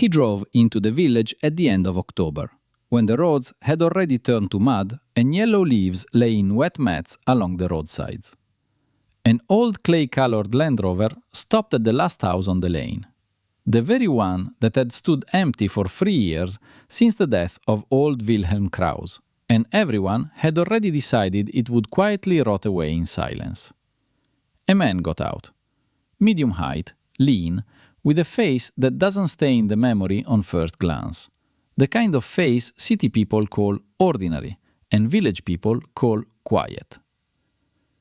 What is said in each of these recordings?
He drove into the village at the end of October, when the roads had already turned to mud and yellow leaves lay in wet mats along the roadsides. An old clay-colored Land Rover stopped at the last house on the lane, the very one that had stood empty for 3 years since the death of old Wilhelm Krause, and everyone had already decided it would quietly rot away in silence. A man got out, medium height, lean, with a face that doesn't stay in the memory on first glance, the kind of face city people call ordinary and village people call quiet.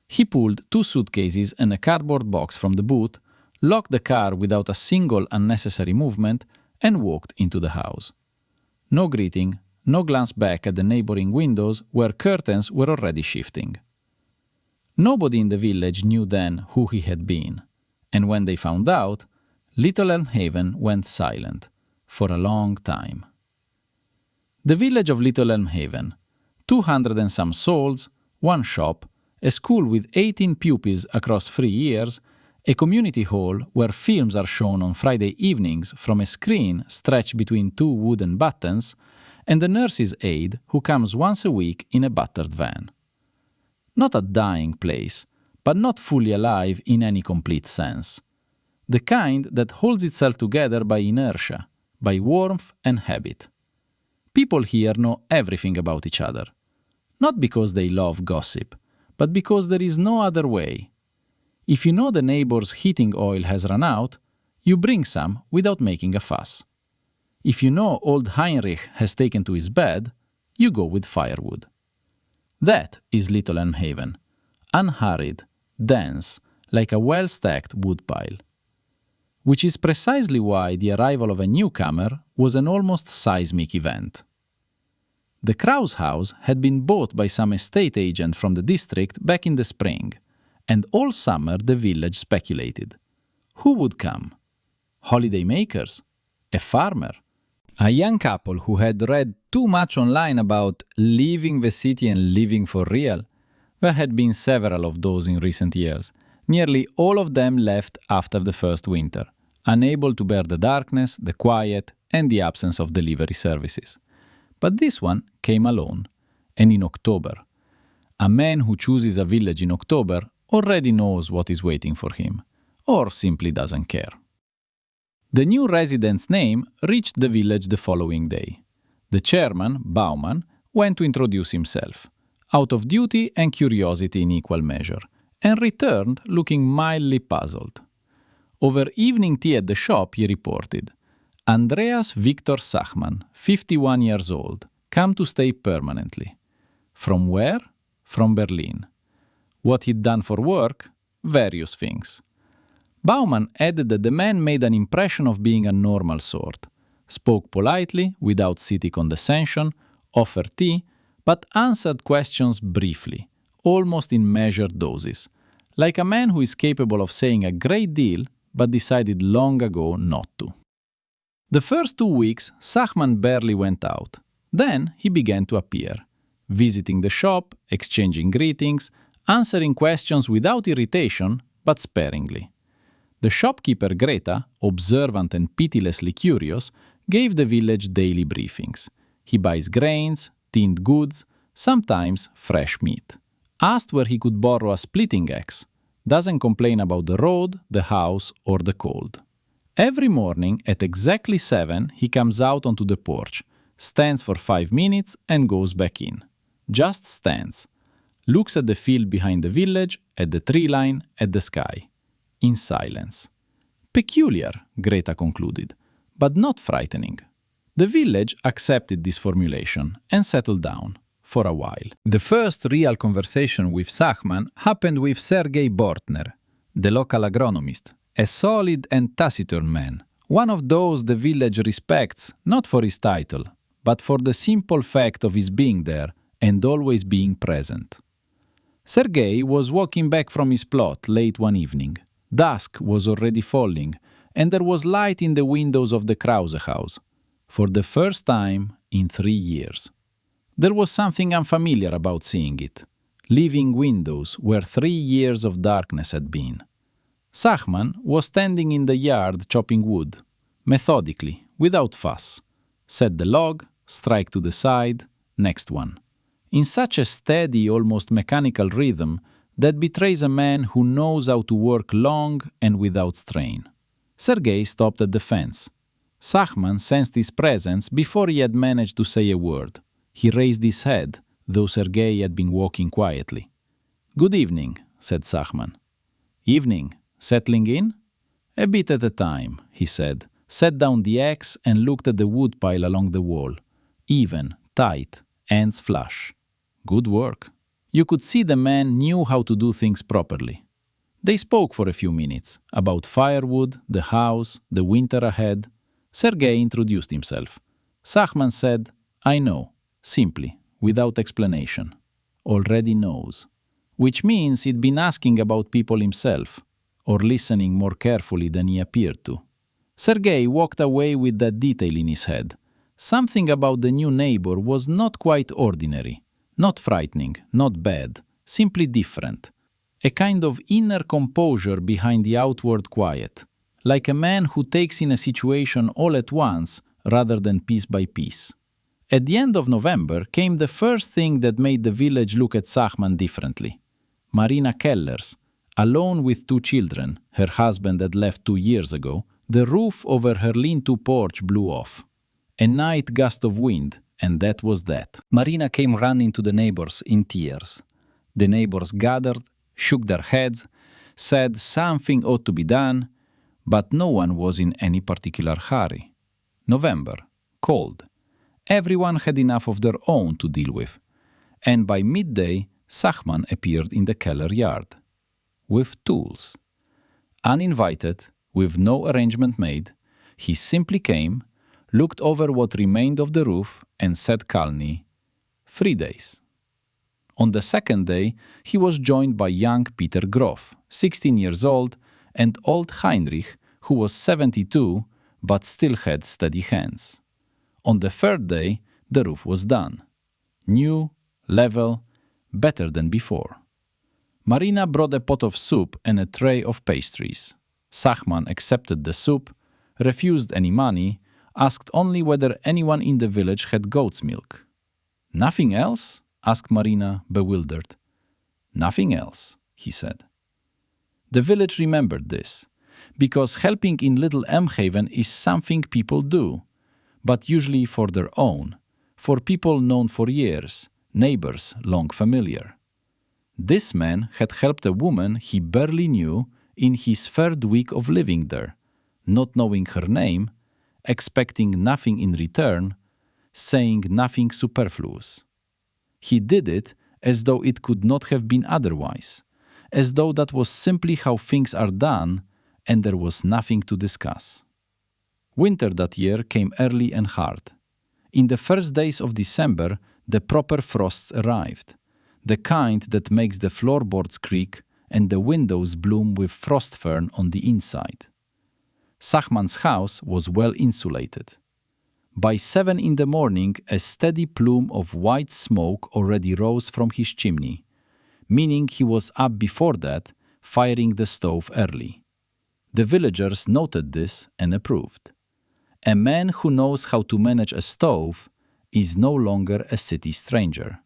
He pulled 2 suitcases and a cardboard box from the boot, locked the car without a single unnecessary movement, and walked into the house. No greeting, no glance back at the neighboring windows where curtains were already shifting. Nobody in the village knew then who he had been, and when they found out, Little Elmhaven went silent for a long time. The village of Little Elmhaven, 200 and some souls, 1 shop, a school with 18 pupils across 3 years, a community hall where films are shown on Friday evenings from a screen stretched between 2 wooden buttons, and a nurse's aide who comes once a week in a battered van. Not a dying place, but not fully alive in any complete sense. The kind that holds itself together by inertia, by warmth and habit. People here know everything about each other. Not because they love gossip, but because there is no other way. If you know the neighbor's heating oil has run out, you bring some without making a fuss. If you know old Heinrich has taken to his bed, you go with firewood. That is Little Elmhaven, unhurried, dense, like a well-stacked woodpile. Which is precisely why the arrival of a newcomer was an almost seismic event. The Krause house had been bought by some estate agent from the district back in the spring, and all summer the village speculated. Who would come? Holiday makers? A farmer? A young couple who had read too much online about leaving the city and living for real? There had been several of those in recent years. Nearly all of them left after the first winter, unable to bear the darkness, the quiet, and the absence of delivery services. But this one came alone, and in October. A man who chooses a village in October already knows what is waiting for him, or simply doesn't care. The new resident's name reached the village the following day. The chairman, Baumann, went to introduce himself, out of duty and curiosity in equal measure, and returned looking mildly puzzled. Over evening tea at the shop, he reported, Andreas Victor Sachmann, 51 years old, come to stay permanently. From where? From Berlin. What he'd done for work? Various things. Baumann added that the man made an impression of being a normal sort, spoke politely, without city condescension, offered tea, but answered questions briefly, almost in measured doses, like a man who is capable of saying a great deal but decided long ago not to. The first 2 weeks, Sachmann barely went out. Then he began to appear, visiting the shop, exchanging greetings, answering questions without irritation, but sparingly. The shopkeeper Greta, observant and pitilessly curious, gave the village daily briefings. He buys grains, tinned goods, sometimes fresh meat. Asked where he could borrow a splitting axe. Doesn't complain about the road, the house, or the cold. Every morning at exactly 7, he comes out onto the porch, stands for 5 minutes and goes back in. Just stands. Looks at the field behind the village, at the tree line, at the sky. In silence. Peculiar, Greta concluded, but not frightening. The village accepted this formulation and settled down, for a while. The first real conversation with Sachmann happened with Sergei Bortner, the local agronomist, a solid and taciturn man, one of those the village respects not for his title, but for the simple fact of his being there and always being present. Sergei was walking back from his plot late one evening. Dusk was already falling, and there was light in the windows of the Krause house, for the first time in 3 years. There was something unfamiliar about seeing it, living windows where 3 years of darkness had been. Sachmann was standing in the yard chopping wood, methodically, without fuss. Set the log, strike to the side, next one. In such a steady, almost mechanical rhythm that betrays a man who knows how to work long and without strain. Sergei stopped at the fence. Sachman sensed his presence before he had managed to say a word. He raised his head, though Sergei had been walking quietly. "Good evening," said Sachman. "Evening. Settling in?" "A bit at a time," he said, set down the axe and looked at the woodpile along the wall. Even, tight, ends flush. Good work. You could see the man knew how to do things properly. They spoke for a few minutes, about firewood, the house, the winter ahead. Sergei introduced himself. Sachman said, "I know," simply, without explanation. Already knows. Which means he'd been asking about people himself, or listening more carefully than he appeared to. Sergei walked away with that detail in his head. Something about the new neighbor was not quite ordinary, not frightening, not bad, simply different. A kind of inner composure behind the outward quiet, like a man who takes in a situation all at once rather than piece by piece. At the end of November came the first thing that made the village look at Sachman differently. Marina Kellers, alone with 2 children, her husband had left 2 years ago, the roof over her lean-to porch blew off. A night gust of wind, and that was that. Marina came running to the neighbors in tears. The neighbors gathered, shook their heads, said something ought to be done, but no one was in any particular hurry. November, cold. Everyone had enough of their own to deal with, and by midday, Sachman appeared in the Keller yard. With tools. Uninvited, with no arrangement made, he simply came, looked over what remained of the roof, and said calmly, 3 days. On the second day, he was joined by young Peter Groff, 16 years old, and old Heinrich, who was 72, but still had steady hands. On the third day, the roof was done. New, level, better than before. Marina brought a pot of soup and a tray of pastries. Sachman accepted the soup, refused any money, asked only whether anyone in the village had goat's milk. "Nothing else?" asked Marina, bewildered. "Nothing else," he said. The village remembered this, because helping in Little Emhaven is something people do, but usually for their own, for people known for years, neighbors long familiar. This man had helped a woman he barely knew in his 3rd week of living there, not knowing her name, expecting nothing in return, saying nothing superfluous. He did it as though it could not have been otherwise, as though that was simply how things are done and there was nothing to discuss. Winter that year came early and hard. In the first days of December, the proper frosts arrived, the kind that makes the floorboards creak and the windows bloom with frost fern on the inside. Sachman's house was well insulated. By 7 in the morning, a steady plume of white smoke already rose from his chimney, meaning he was up before that, firing the stove early. The villagers noted this and approved. A man who knows how to manage a stove is no longer a city stranger.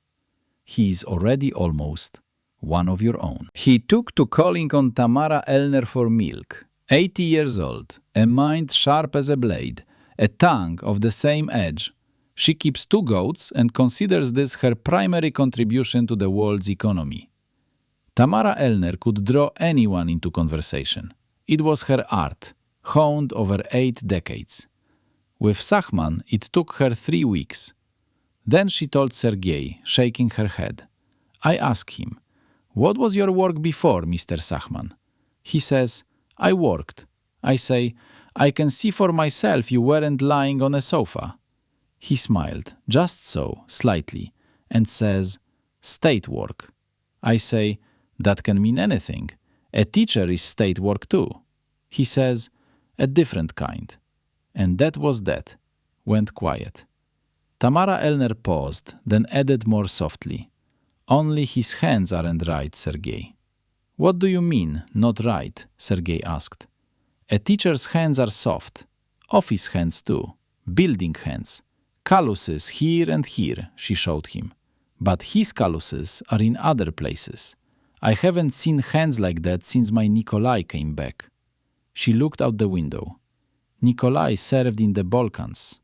He is already almost one of your own. He took to calling on Tamara Elner for milk, 80 years old, a mind sharp as a blade, a tongue of the same edge. She keeps 2 goats and considers this her primary contribution to the world's economy. Tamara Elner could draw anyone into conversation. It was her art, honed over 8 decades. With Sachman, it took her 3 weeks. Then she told Sergei, shaking her head. I asked him, "What was your work before, Mr. Sachman?" He says, "I worked." I say, "I can see for myself you weren't lying on a sofa." He smiled, just so, slightly, and says, "State work." I say, "That can mean anything. A teacher is state work too." He says, "A different kind." And that was that. Went quiet. Tamara Elner paused, then added more softly, "Only his hands aren't right, Sergei." "What do you mean, not right?" Sergei asked. "A teacher's hands are soft. Office hands too. Building hands. Calluses here and here, she showed him. But his calluses are in other places. I haven't seen hands like that since my Nikolai came back. She looked out the window. Nikolai served in the Balkans.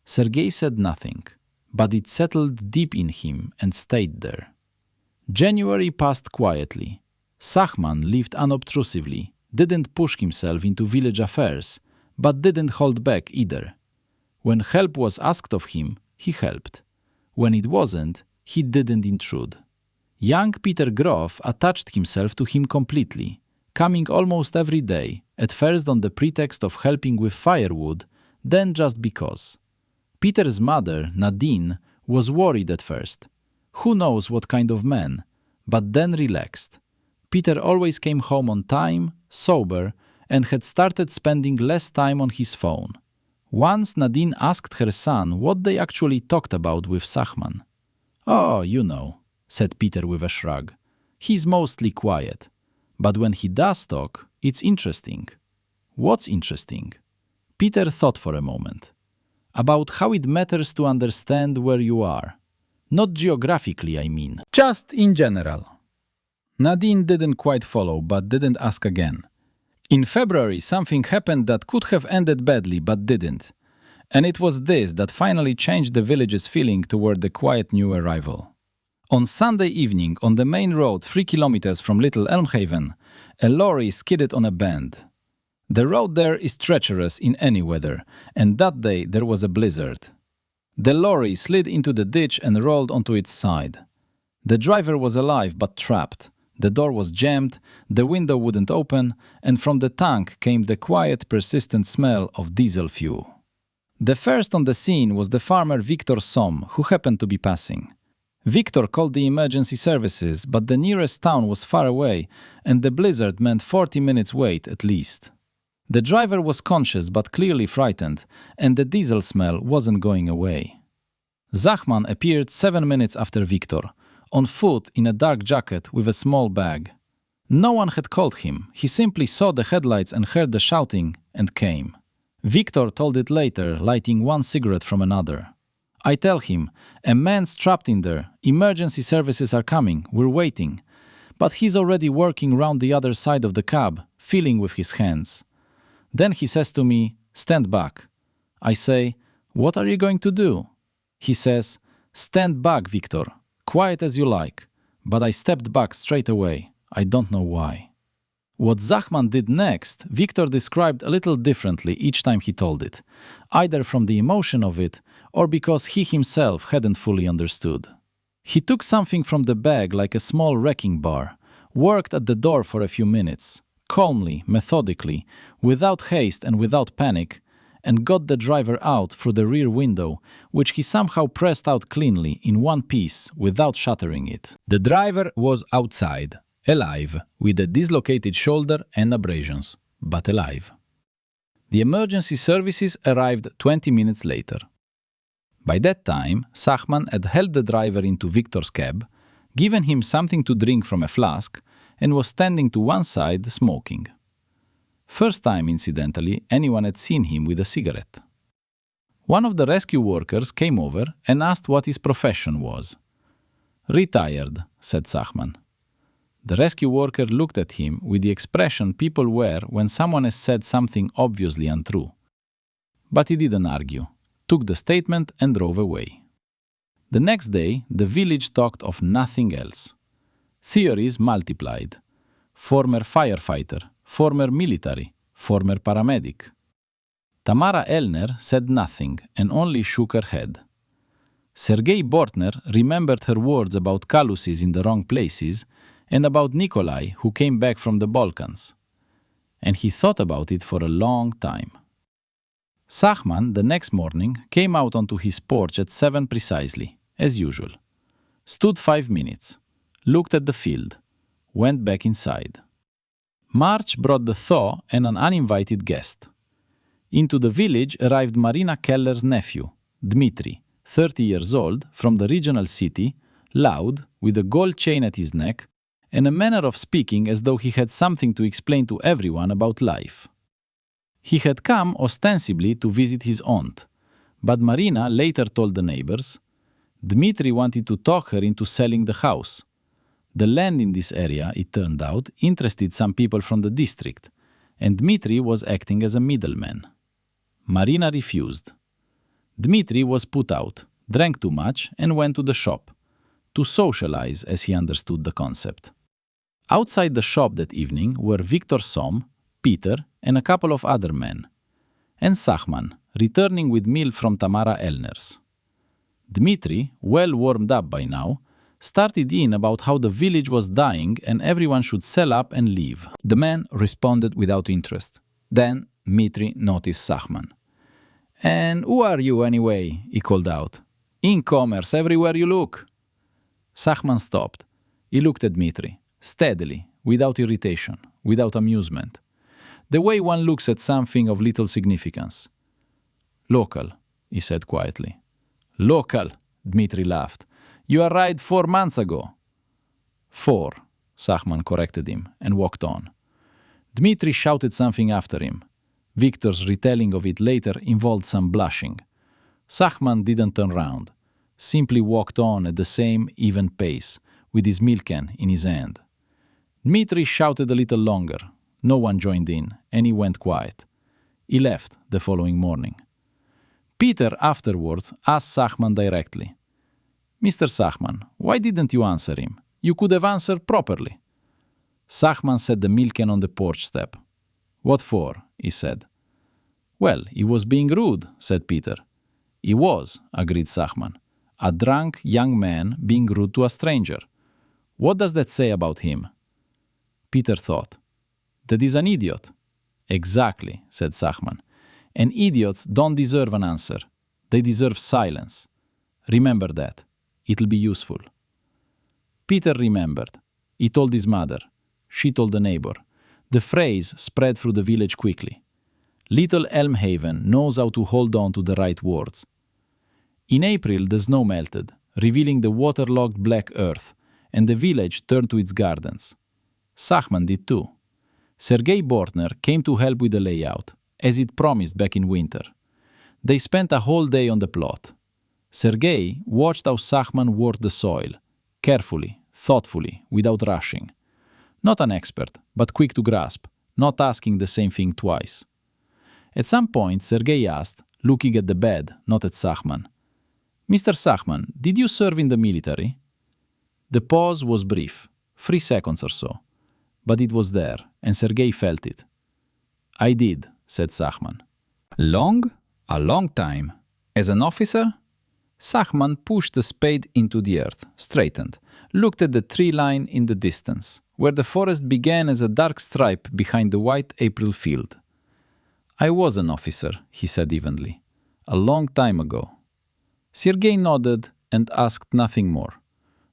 Sergei said nothing, but it settled deep in him and stayed there. January passed quietly. Sachman lived unobtrusively, didn't push himself into village affairs, but didn't hold back either. When help was asked of him, he helped. When it wasn't, he didn't intrude. Young Peter Groff attached himself to him completely, coming almost every day, at first on the pretext of helping with firewood, then just because. Peter's mother, Nadine, was worried at first. Who knows what kind of man, but then relaxed. Peter always came home on time, sober, and had started spending less time on his phone. Once Nadine asked her son what they actually talked about with Sachman. "Oh, you know," said Peter with a shrug. "He's mostly quiet. But when he does talk, it's interesting." "What's interesting?" Peter thought for a moment. "About how it matters to understand where you are. Not geographically, I mean. Just in general." Nadine didn't quite follow, but didn't ask again. In February, something happened that could have ended badly, but didn't. And it was this that finally changed the village's feeling toward the quiet new arrival. On Sunday evening, on the main road 3 kilometers from Little Elmhaven, a lorry skidded on a bend. The road there is treacherous in any weather, and that day there was a blizzard. The lorry slid into the ditch and rolled onto its side. The driver was alive but trapped. The door was jammed, the window wouldn't open, and from the tank came the quiet, persistent smell of diesel fuel. The first on the scene was the farmer Victor Som, who happened to be passing. Victor called the emergency services, but the nearest town was far away, and the blizzard meant 40 minutes wait at least. The driver was conscious but clearly frightened, and the diesel smell wasn't going away. Zachman appeared 7 minutes after Victor, on foot in a dark jacket with a small bag. No one had called him. He simply saw the headlights and heard the shouting and came. Victor told it later, lighting one cigarette from another. "I tell him, a man's trapped in there. Emergency services are coming. We're waiting." But he's already working round the other side of the cab, feeling with his hands. Then he says to me, "Stand back." I say, "What are you going to do?" He says, "Stand back, Victor. Quiet as you like." But I stepped back straight away. I don't know why. What Zachman did next, Victor described a little differently each time he told it, either from the emotion of it or because he himself hadn't fully understood. He took something from the bag like a small wrecking bar, worked at the door for a few minutes, calmly, methodically, without haste and without panic, and got the driver out through the rear window, which he somehow pressed out cleanly in one piece without shattering it. The driver was outside, alive, with a dislocated shoulder and abrasions, but alive. The emergency services arrived 20 minutes later. By that time, Sachman had held the driver into Victor's cab, given him something to drink from a flask, and was standing to one side smoking. First time, incidentally, anyone had seen him with a cigarette. One of the rescue workers came over and asked what his profession was. "Retired," said Sachman. The rescue worker looked at him with the expression people wear when someone has said something obviously untrue. But he didn't argue, took the statement and drove away. The next day, the village talked of nothing else. Theories multiplied. Former firefighter, former military, former paramedic. Tamara Elner said nothing and only shook her head. Sergei Bortner remembered her words about calluses in the wrong places and about Nikolai, who came back from the Balkans. And he thought about it for a long time. Sachman, the next morning, came out onto his porch at 7 precisely, as usual. Stood 5 minutes, looked at the field, went back inside. March brought the thaw and an uninvited guest. Into the village arrived Marina Keller's nephew, Dmitri, 30 years old, from the regional city, loud, with a gold chain at his neck, and a manner of speaking as though he had something to explain to everyone about life. He had come ostensibly to visit his aunt, but Marina later told the neighbors Dmitri wanted to talk her into selling the house. The land in this area, it turned out, interested some people from the district, and Dmitri was acting as a middleman. Marina refused. Dmitri was put out, drank too much, and went to the shop, to socialize as he understood the concept. Outside the shop that evening were Victor Som, Peter, and a couple of other men, and Sachman, returning with meal from Tamara Elner's. Dmitri, well warmed up by now, started in about how the village was dying and everyone should sell up and leave. The man responded without interest. Then Dmitri noticed Sachman. "And who are you anyway?" he called out. "In commerce everywhere you look." Sachman stopped. He looked at Dmitri, steadily, without irritation, without amusement. The way one looks at something of little significance. "Local," he said quietly. "Local," Dmitri laughed. "You arrived 4 months ago." 4, Sachman corrected him and walked on. Dmitri shouted something after him. Victor's retelling of it later involved some blushing. Sachman didn't turn round, simply walked on at the same even pace, with his milk can in his hand. Dmitri shouted a little longer. No one joined in, and he went quiet. He left the following morning. Peter afterwards asked Sachman directly, "Mr. Sachman, why didn't you answer him? You could have answered properly." Sachman set the milk can on the porch step. "What for?" he said. "Well, he was being rude," said Peter. "He was," agreed Sachman. "A drunk young man being rude to a stranger. What does that say about him?" Peter thought. "That he's an idiot." "Exactly," said Sachman. "And idiots don't deserve an answer. They deserve silence. Remember that. It'll be useful." Peter remembered. He told his mother. She told the neighbor. The phrase spread through the village quickly. Little Elmhaven knows how to hold on to the right words. In April, the snow melted, revealing the waterlogged black earth, and the village turned to its gardens. Sachman did too. Sergei Bortner came to help with the layout, as he'd promised back in winter. They spent a whole day on the plot. Sergei watched how Sachman worked the soil, carefully, thoughtfully, without rushing. Not an expert, but quick to grasp, not asking the same thing twice. At some point, Sergei asked, looking at the bed, not at Sachman, "Mr. Sachman, did you serve in the military?" The pause was brief, 3 seconds or so, but it was there, and Sergei felt it. "I did," said Sachman. "Long? A long time. As an officer?" Sachman pushed the spade into the earth, straightened, looked at the tree line in the distance, where the forest began as a dark stripe behind the white April field. "I was an officer," he said evenly. "A long time ago." Sergei nodded and asked nothing more.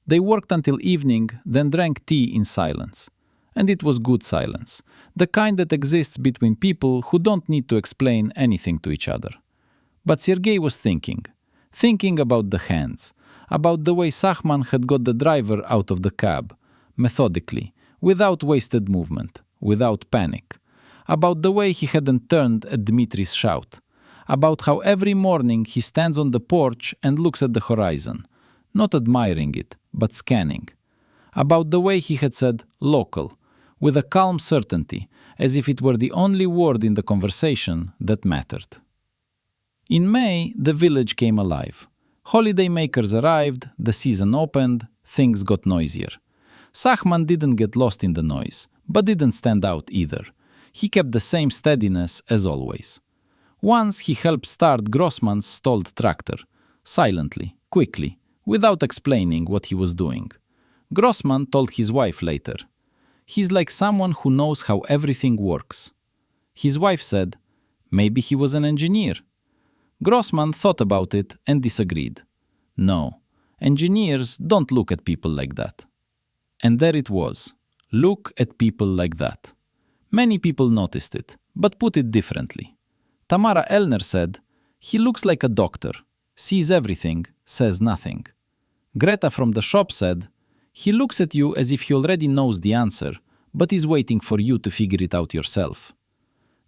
They worked until evening, then drank tea in silence. And it was good silence, the kind that exists between people who don't need to explain anything to each other. But Sergei was thinking about the hands, about the way Sachman had got the driver out of the cab, methodically, without wasted movement, without panic, about the way he hadn't turned at Dmitri's shout, about how every morning he stands on the porch and looks at the horizon, not admiring it, but scanning, about the way he had said local, with a calm certainty, as if it were the only word in the conversation that mattered. In May, the village came alive. Holiday makers arrived, the season opened, things got noisier. Sachman didn't get lost in the noise, but didn't stand out either. He kept the same steadiness as always. Once he helped start Grossman's stalled tractor, silently, quickly, without explaining what he was doing. Grossman told his wife later, "He's like someone who knows how everything works." His wife said, "Maybe he was an engineer." Grossman thought about it and disagreed. No, engineers don't look at people like that. And there it was. Look at people like that. Many people noticed it, but put it differently. Tamara Elner said, "He looks like a doctor, sees everything, says nothing." Greta from the shop said, "He looks at you as if he already knows the answer, but is waiting for you to figure it out yourself."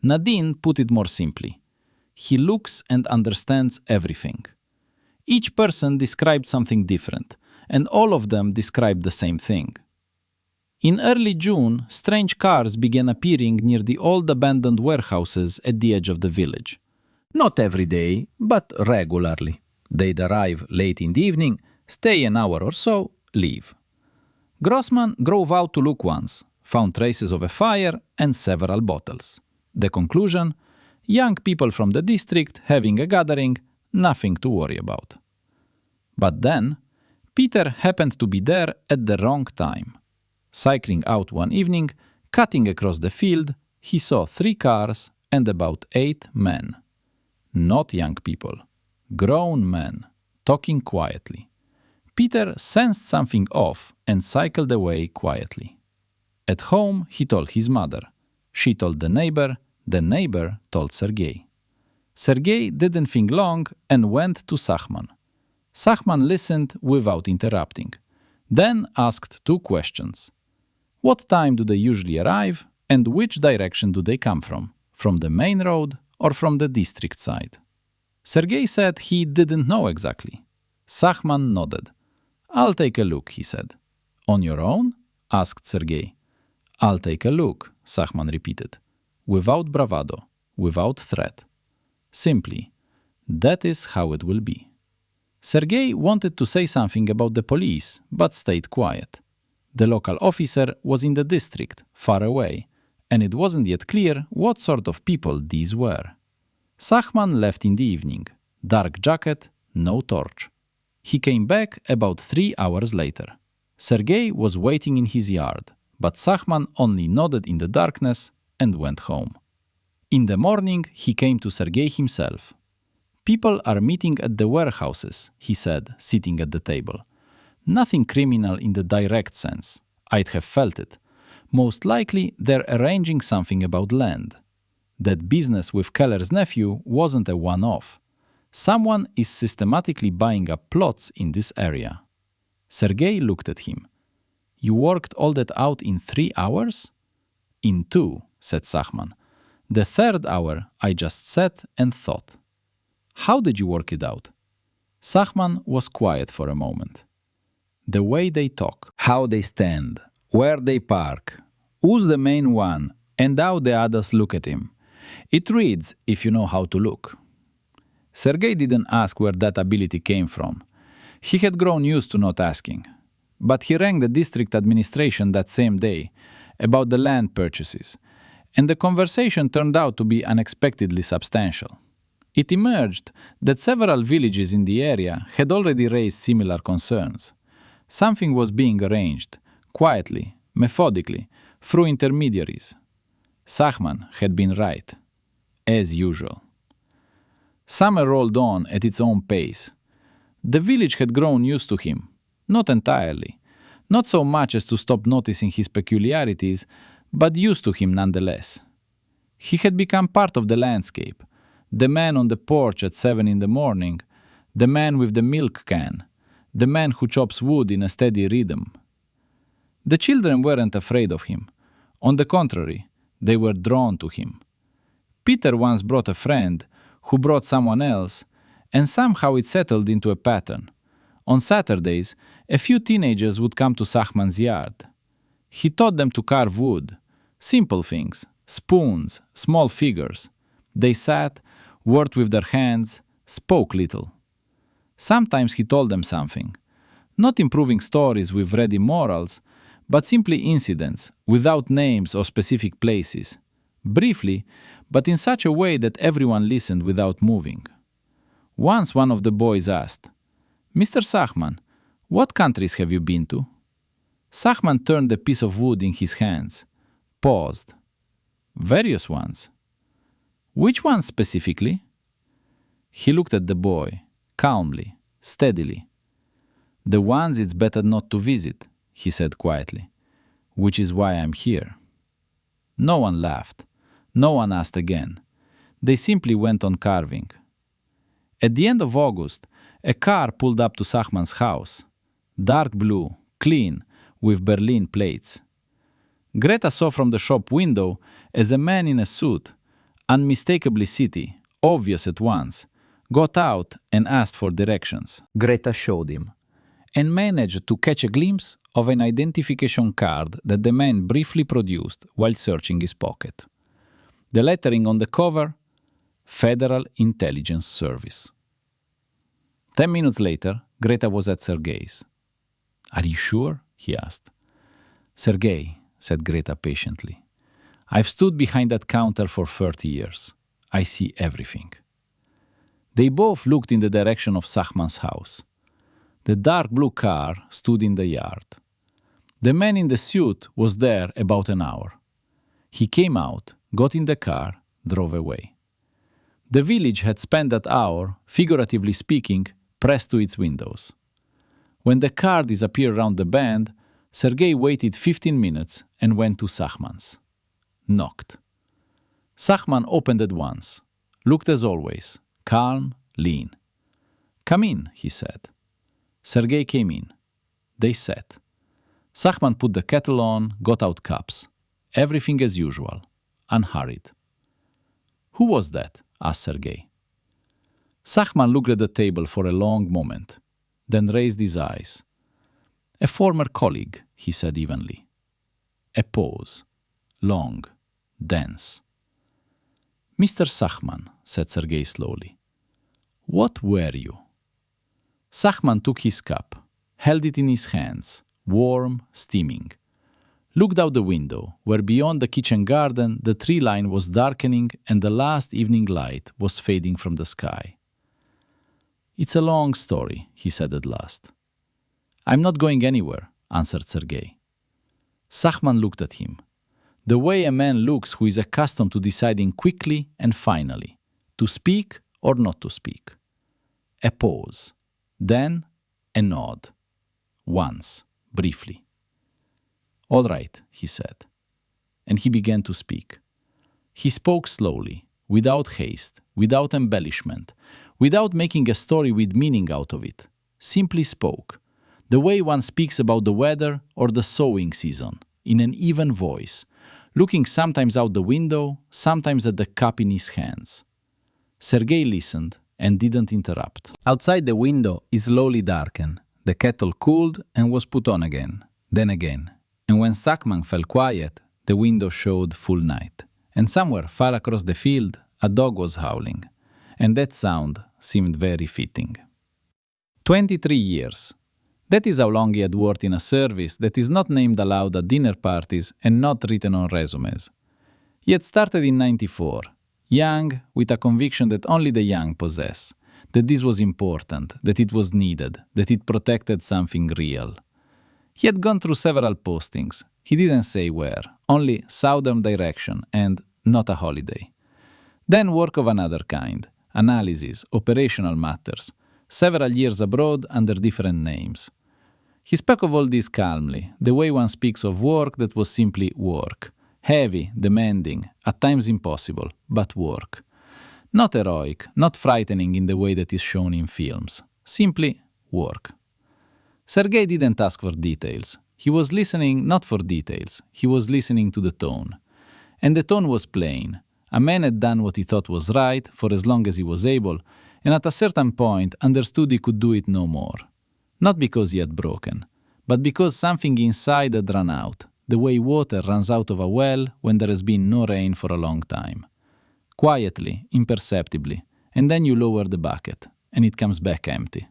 Nadine put it more simply. He looks and understands everything. Each person described something different, and all of them described the same thing. In early June, strange cars began appearing near the old abandoned warehouses at the edge of the village. Not every day, but regularly. They'd arrive late in the evening, stay an hour or so, leave. Grossman drove out to look once, found traces of a fire and several bottles. The conclusion? Young people from the district having a gathering, nothing to worry about. But then, Peter happened to be there at the wrong time. Cycling out one evening, cutting across the field, he saw 3 cars and about 8 men. Not young people, grown men, talking quietly. Peter sensed something off and cycled away quietly. At home, he told his mother. She told the neighbor told Sergei. Sergei didn't think long and went to Sachman. Sachman listened without interrupting, then asked 2 questions. What time do they usually arrive, and which direction do they come from the main road or from the district side? Sergei said he didn't know exactly. Sachman nodded. I'll take a look, he said. On your own? Asked Sergei. I'll take a look, Sachman repeated, without bravado, without threat. Simply, that is how it will be. Sergei wanted to say something about the police, but stayed quiet. The local officer was in the district, far away, and it wasn't yet clear what sort of people these were. Sachman left in the evening. Dark jacket, no torch. He came back about 3 hours later. Sergei was waiting in his yard, but Sachman only nodded in the darkness and went home. In the morning, he came to Sergei himself. People are meeting at the warehouses, he said, sitting at the table. Nothing criminal in the direct sense. I'd have felt it. Most likely, they're arranging something about land. That business with Keller's nephew wasn't a one-off. Someone is systematically buying up plots in this area. Sergei looked at him. You worked all that out in 3 hours? In 2, said Sachman. The 3rd hour I just sat and thought. How did you work it out? Sachman was quiet for a moment. The way they talk, how they stand, where they park, who's the main one, and how the others look at him. It reads if you know how to look. Sergei didn't ask where that ability came from. He had grown used to not asking. But he rang the district administration that same day about the land purchases, and the conversation turned out to be unexpectedly substantial. It emerged that several villages in the area had already raised similar concerns. Something was being arranged, quietly, methodically, through intermediaries. Sachman had been right, as usual. Summer rolled on at its own pace. The village had grown used to him, not entirely, not so much as to stop noticing his peculiarities, but used to him nonetheless. He had become part of the landscape, the man on the porch at 7 in the morning, the man with the milk can, the man who chops wood in a steady rhythm. The children weren't afraid of him. On the contrary, they were drawn to him. Peter once brought a friend, who brought someone else, and somehow it settled into a pattern. On Saturdays, a few teenagers would come to Sachman's yard. He taught them to carve wood, simple things, spoons, small figures. They sat, worked with their hands, spoke little. Sometimes he told them something, not improving stories with ready morals, but simply incidents, without names or specific places, briefly, but in such a way that everyone listened without moving. Once one of the boys asked, Mr. Sachman, what countries have you been to? Sachman turned a piece of wood in his hands, paused. Various ones. Which ones specifically? He looked at the boy, calmly, steadily. The ones it's better not to visit, he said quietly, which is why I'm here. No one laughed. No one asked again. They simply went on carving. At the end of August, a car pulled up to Sachman's house. Dark blue, clean, with Berlin plates. Greta saw from the shop window as a man in a suit, unmistakably city, obvious at once, got out and asked for directions. Greta showed him, and managed to catch a glimpse of an identification card that the man briefly produced while searching his pocket. The lettering on the cover, Federal Intelligence Service. 10 minutes later, Greta was at Sergei's. "Are you sure?" he asked. "Sergei," said Greta patiently, "I've stood behind that counter for 30 years. I see everything." They both looked in the direction of Sachman's house. The dark blue car stood in the yard. The man in the suit was there about an hour. He came out, got in the car, drove away. The village had spent that hour, figuratively speaking, pressed to its windows. When the car disappeared round the bend, Sergei waited 15 minutes and went to Sachman's. Knocked. Sachman opened at once, looked as always, calm, lean. "Come in," he said. Sergei came in. They sat. Sachman put the kettle on, got out cups. Everything as usual, unhurried. "Who was that?" asked Sergei. Sachman looked at the table for a long moment, then raised his eyes. "A former colleague," he said evenly. A pause. Long. Dense. "Mr. Sachman," said Sergei slowly, "what were you?" Sachman took his cup, held it in his hands, warm, steaming. Looked out the window, where beyond the kitchen garden the tree line was darkening and the last evening light was fading from the sky. "It's a long story," he said at last. "I'm not going anywhere," answered Sergei. Sachman looked at him. The way a man looks who is accustomed to deciding quickly and finally, to speak or not to speak. A pause. Then a nod. Once, briefly. "All right," he said. And he began to speak. He spoke slowly, without haste, without embellishment, without making a story with meaning out of it. Simply spoke, the way one speaks about the weather or the sowing season, in an even voice, looking sometimes out the window, sometimes at the cup in his hands. Sergei listened and didn't interrupt. Outside the window it slowly darkened. The kettle cooled and was put on again, then again. And when Sachman fell quiet, the window showed full night. And somewhere far across the field, a dog was howling. And that sound seemed very fitting. 23 years. That is how long he had worked in a service that is not named aloud at dinner parties and not written on resumes. He had started in '94, young, with a conviction that only the young possess, that this was important, that it was needed, that it protected something real. He had gone through several postings. He didn't say where, only southern direction and not a holiday. Then work of another kind, analysis, operational matters, several years abroad under different names. He spoke of all this calmly, the way one speaks of work that was simply work. Heavy, demanding, at times impossible, but work. Not heroic, not frightening in the way that is shown in films. Simply work. Sergei didn't ask for details. He was listening not for details, he was listening to the tone. And the tone was plain. A man had done what he thought was right for as long as he was able, and at a certain point understood he could do it no more. Not because he had broken, but because something inside had run out, the way water runs out of a well when there has been no rain for a long time. Quietly, imperceptibly, and then you lower the bucket, and it comes back empty.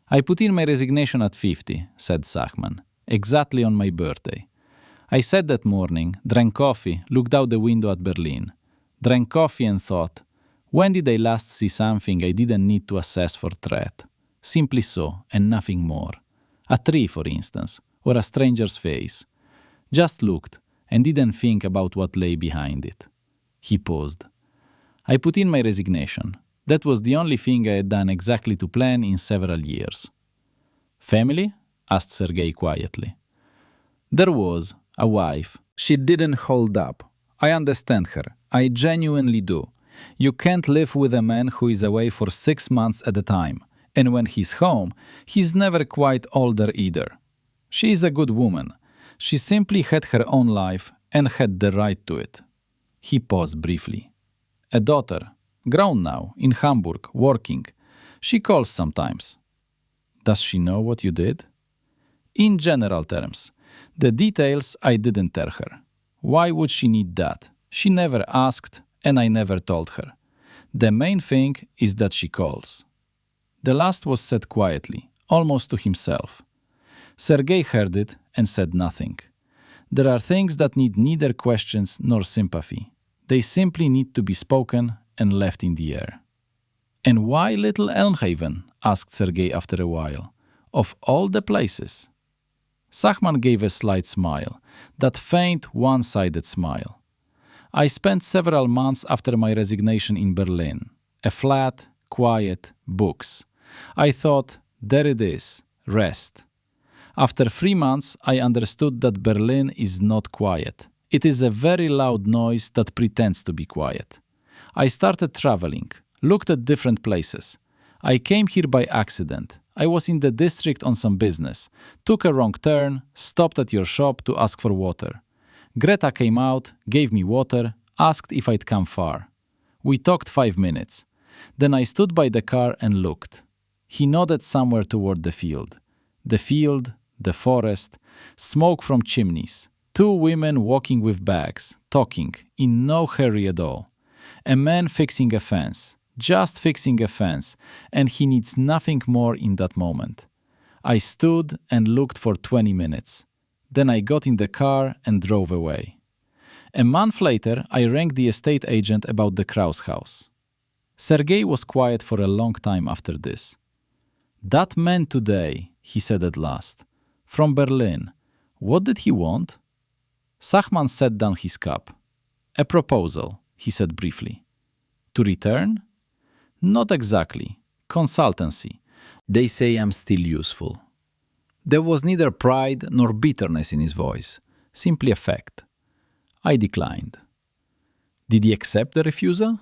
"I put in my resignation at 50, said Sachman, exactly on my birthday. I sat that morning, drank coffee, looked out the window at Berlin, drank coffee and thought, when did I last see something I didn't need to assess for threat? Simply so, and nothing more. A tree, for instance, or a stranger's face. Just looked, and didn't think about what lay behind it." He paused. "I put in my resignation. That was the only thing I had done exactly to plan in several years." "Family?" asked Sergei quietly. "There was, a wife. She didn't hold up. I understand her. I genuinely do. You can't live with a man who is away for 6 months at a time. And when he's home, he's never quite older either. She is a good woman. She simply had her own life and had the right to it." He paused briefly. a daughter, grown now, in Hamburg, working. She calls sometimes. Does she know what you did? In general terms. The details I didn't tell her. Why would she need that? She never asked, and I never told her. The main thing is that she calls. The last was said quietly, almost to himself. Sergei heard it and said nothing. There are things that need neither questions nor sympathy. They simply need to be spoken and left in the air. "And why Little Elmhaven?" asked Sergei after a while. "Of all the places." Zachman gave a slight smile, that faint, one-sided smile. "I spent several months after my resignation in Berlin. A flat, quiet, books. I thought, there it is, rest. After 3 months, I understood that Berlin is not quiet. It is a very loud noise that pretends to be quiet. I started traveling, looked at different places. I came here by accident. I was in the district on some business, took a wrong turn, stopped at your shop to ask for water. Greta came out, gave me water, asked if I'd come far. We talked 5 minutes. Then I stood by the car and looked. He nodded somewhere toward the field. The field, the forest, smoke from chimneys. 2 women walking with bags, talking, in no hurry at all. A man fixing a fence, just fixing a fence, and he needs nothing more in that moment. I stood and looked for 20 minutes. Then I got in the car and drove away. A month later, I rang the estate agent about the Kraus house. Sergei was quiet for a long time after this. "That man today," he said at last, "from Berlin, what did he want?" Zachman set down his cup. "A proposal," he said briefly. "To return?" "Not exactly. Consultancy. They say I'm still useful." There was neither pride nor bitterness in his voice, simply a fact. I declined. Did he accept the refusal?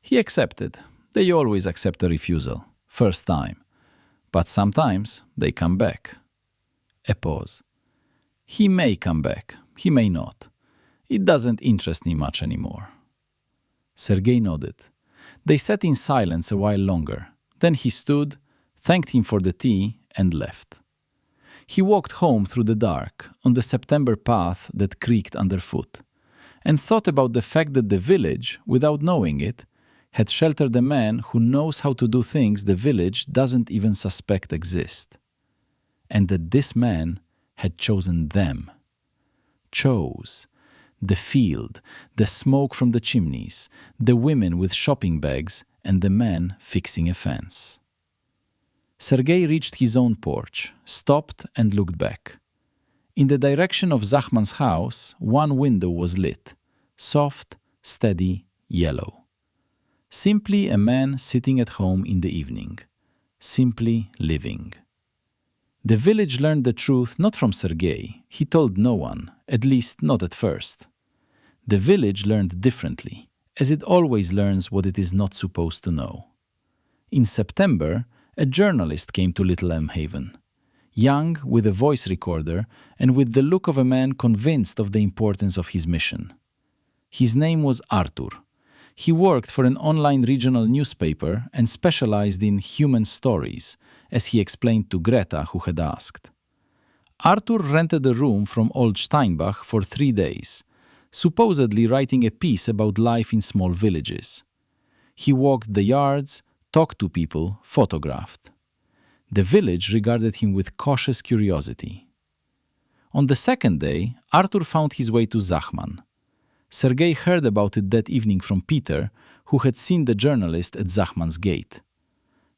He accepted. They always accept a refusal, first time. But sometimes they come back. A pause. He may come back, he may not. It doesn't interest me much anymore. Sergei nodded. They sat in silence a while longer. Then he stood, thanked him for the tea, and left. He walked home through the dark, on the September path that creaked underfoot, and thought about the fact that the village, without knowing it, had sheltered a man who knows how to do things the village doesn't even suspect exist. And that this man had chosen them. Chose. The field, the smoke from the chimneys, the women with shopping bags, and the man fixing a fence. Sergei reached his own porch, stopped and looked back. In the direction of Zachman's house, one window was lit, soft, steady, yellow. Simply a man sitting at home in the evening, simply living. The village learned the truth not from Sergei. He told no one, at least not at first. The village learned differently, as it always learns what it is not supposed to know. In September, a journalist came to Little Elmhaven, young, with a voice recorder, and with the look of a man convinced of the importance of his mission. His name was Artur. He worked for an online regional newspaper and specialized in human stories, as he explained to Greta, who had asked. Artur rented a room from old Steinbach for 3 days, supposedly writing a piece about life in small villages. He walked the yards, talked to people, photographed. The village regarded him with cautious curiosity. On the 2nd day, Artur found his way to Zachman. Sergei heard about it that evening from Peter, who had seen the journalist at Zachman's gate.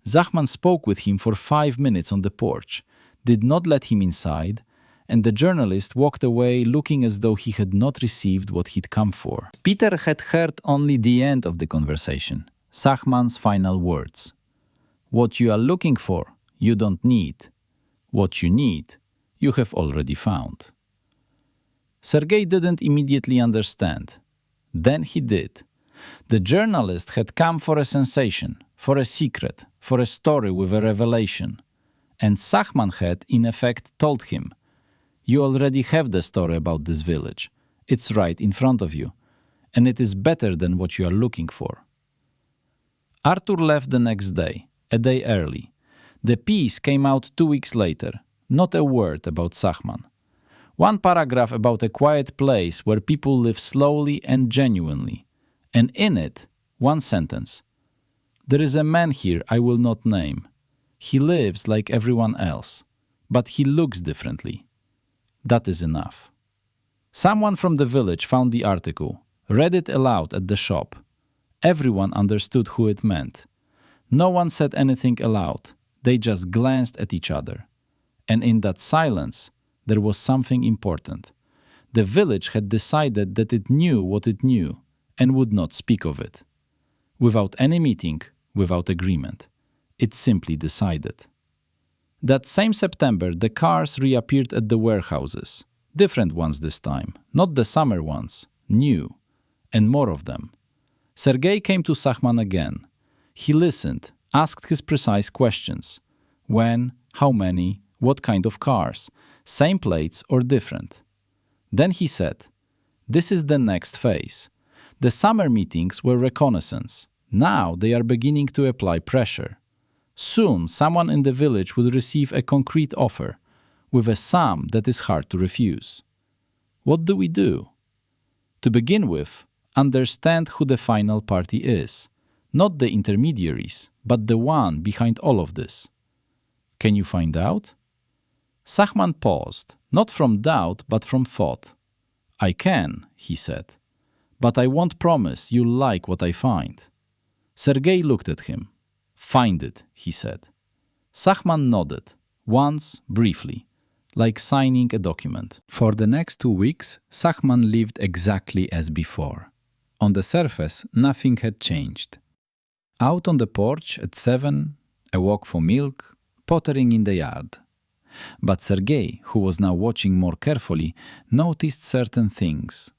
Zachman spoke with him for 5 minutes on the porch, did not let him inside, and the journalist walked away looking as though he had not received what he'd come for. Peter had heard only the end of the conversation, Zachman's final words. What you are looking for, you don't need. What you need, you have already found. Sergei didn't immediately understand. Then he did. The journalist had come for a sensation, for a secret, for a story with a revelation. And Zachman had, in effect, told him, "You already have the story about this village. It's right in front of you. and it is better than what you are looking for. Arthur left the next day, a day early. The piece came out 2 weeks later. Not a word about Sachman. One paragraph about a quiet place where people live slowly and genuinely. And in it, one sentence. There is a man here I will not name. He lives like everyone else, but he looks differently. That is enough. Someone from the village found the article, read it aloud at the shop. Everyone understood who it meant. No one said anything aloud. They just glanced at each other. And in that silence, there was something important. The village had decided that it knew what it knew and would not speak of it. Without any meeting, without agreement. It simply decided. That same September, the cars reappeared at the warehouses. Different ones this time, not the summer ones, new, and more of them. Sergei came to Sachman again. He listened, asked his precise questions. When, how many, what kind of cars, same plates or different. Then he said, "This is the next phase. The summer meetings were reconnaissance. Now they are beginning to apply pressure. Soon someone in the village will receive a concrete offer, with a sum that is hard to refuse. What do we do? To begin with, understand who the final party is, not the intermediaries, but the one behind all of this. Can you find out?" Sachman paused, not from doubt but from thought. "I can," he said, "but I won't promise you'll like what I find." Sergei looked at him. "Find it," he said. Sachman nodded, once, briefly, like signing a document. For the next 2 weeks, Sachman lived exactly as before. On the surface, nothing had changed. Out on the porch at 7, a walk for milk, pottering in the yard. But Sergei, who was now watching more carefully, noticed certain things.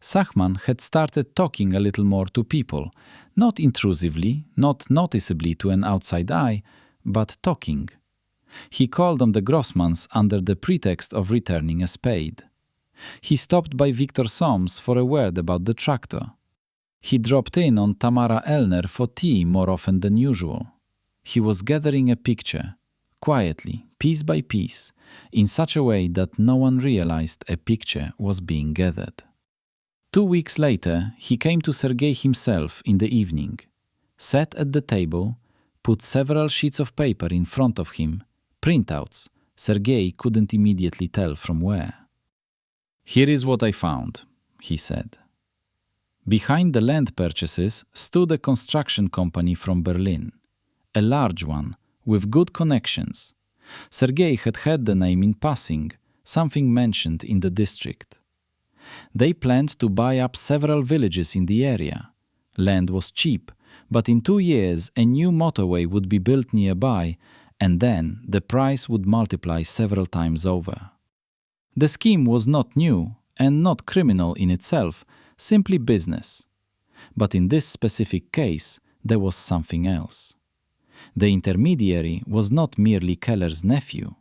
Sachman had started talking a little more to people, not intrusively, not noticeably to an outside eye, but talking. He called on the Grossmans under the pretext of returning a spade. He stopped by Victor Soms for a word about the tractor. He dropped in on Tamara Elner for tea more often than usual. He was gathering a picture, quietly, piece by piece, in such a way that no one realized a picture was being gathered. 2 weeks later, he came to Sergei himself in the evening, sat at the table, put several sheets of paper in front of him, printouts. Sergei couldn't immediately tell from where. "Here is what I found," he said. Behind the land purchases stood a construction company from Berlin, a large one, with good connections. Sergei had heard the name in passing, something mentioned in the district. They planned to buy up several villages in the area. Land was cheap, but in 2 years a new motorway would be built nearby, and then the price would multiply several times over. The scheme was not new and not criminal in itself, simply business. But in this specific case, there was something else. The intermediary was not merely Keller's nephew.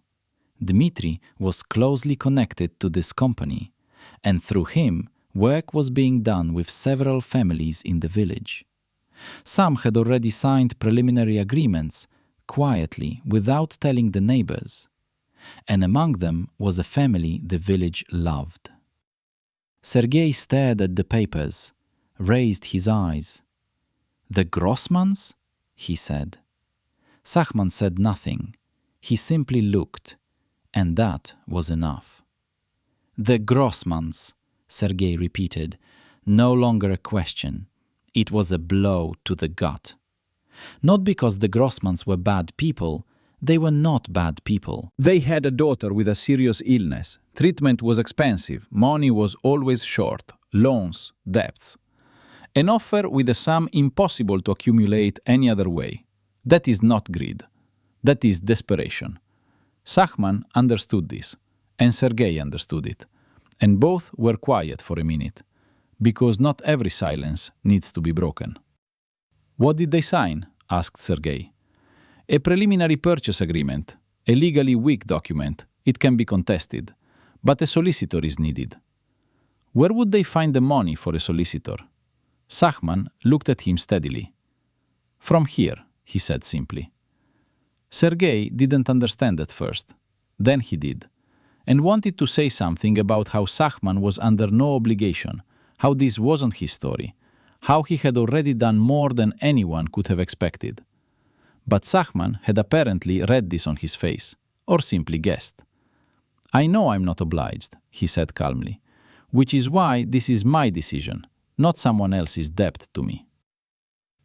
Dmitri was closely connected to this company, and through him, work was being done with several families in the village. Some had already signed preliminary agreements, quietly, without telling the neighbors. And among them was a family the village loved. Sergei stared at the papers, raised his eyes. "The Grossmans?" he said. Sachman said nothing. He simply looked, and that was enough. "The Grossmans," Sergei repeated, no longer a question. It was a blow to the gut. Not because the Grossmans were bad people. They were not bad people. They had a daughter with a serious illness. Treatment was expensive. Money was always short. Loans, debts. An offer with a sum impossible to accumulate any other way. That is not greed. That is desperation. Sachman understood this, and Sergei understood it. And both were quiet for a minute, because not every silence needs to be broken. "What did they sign?" asked Sergei. "A preliminary purchase agreement, a legally weak document. It can be contested, but a solicitor is needed." Where would they find the money for a solicitor? Sachman looked at him steadily. From here, he said simply. Sergei didn't understand at first. Then he did, and wanted to say something about how Sachman was under no obligation, how this wasn't his story, how he had already done more than anyone could have expected. But Sachman had apparently read this on his face, or simply guessed. I know I'm not obliged, he said calmly, which is why this is my decision, not someone else's debt to me.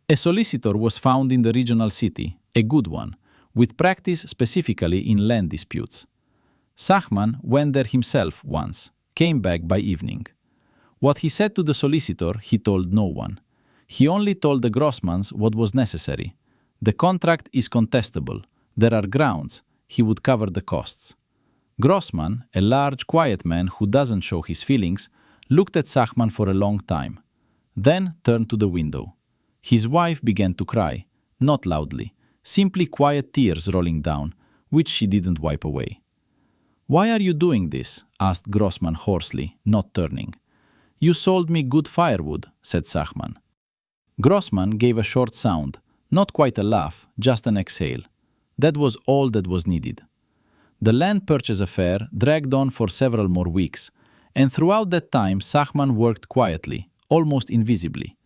A solicitor was found in the regional city, a good one, with practice specifically in land disputes. Sachman went there himself once, came back by evening. What he said to the solicitor, he told no one. He only told the Grossmans what was necessary. The contract is contestable. There are grounds. He would cover the costs. Grossman, a large, quiet man who doesn't show his feelings, looked at Sachman for a long time, then turned to the window. His wife began to cry, not loudly, simply quiet tears rolling down, which she didn't wipe away. Why are you doing this? Asked Grossman hoarsely, not turning. You sold me good firewood, said Sachman. Grossman gave a short sound, not quite a laugh, just an exhale. That was all that was needed. The land purchase affair dragged on for several more weeks, and throughout that time Sachman worked quietly, almost invisibly.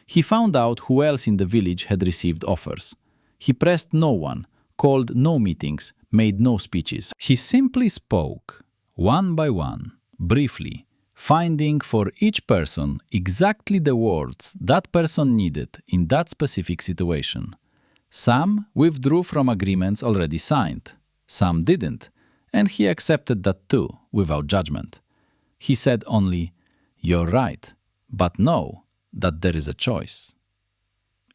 He found out who else in the village had received offers. He pressed no one, called no meetings, made no speeches. He simply spoke, one by one, briefly, finding for each person exactly the words that person needed in that specific situation. Some withdrew from agreements already signed. Some didn't, and he accepted that too, without judgment. He said only, "You're right, but know that there is a choice."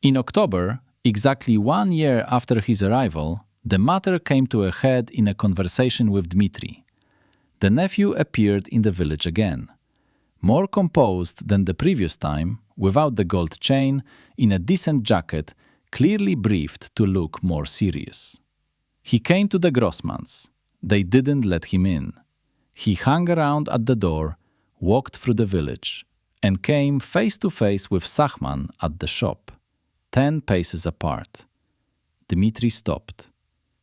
In October, exactly 1 year after his arrival, the matter came to a head in a conversation with Dmitri. The nephew appeared in the village again. More composed than the previous time, without the gold chain, in a decent jacket, clearly briefed to look more serious. He came to the Grossmans. They didn't let him in. He hung around at the door, walked through the village, and came face to face with Sachman at the shop, 10 paces apart. Dmitri stopped.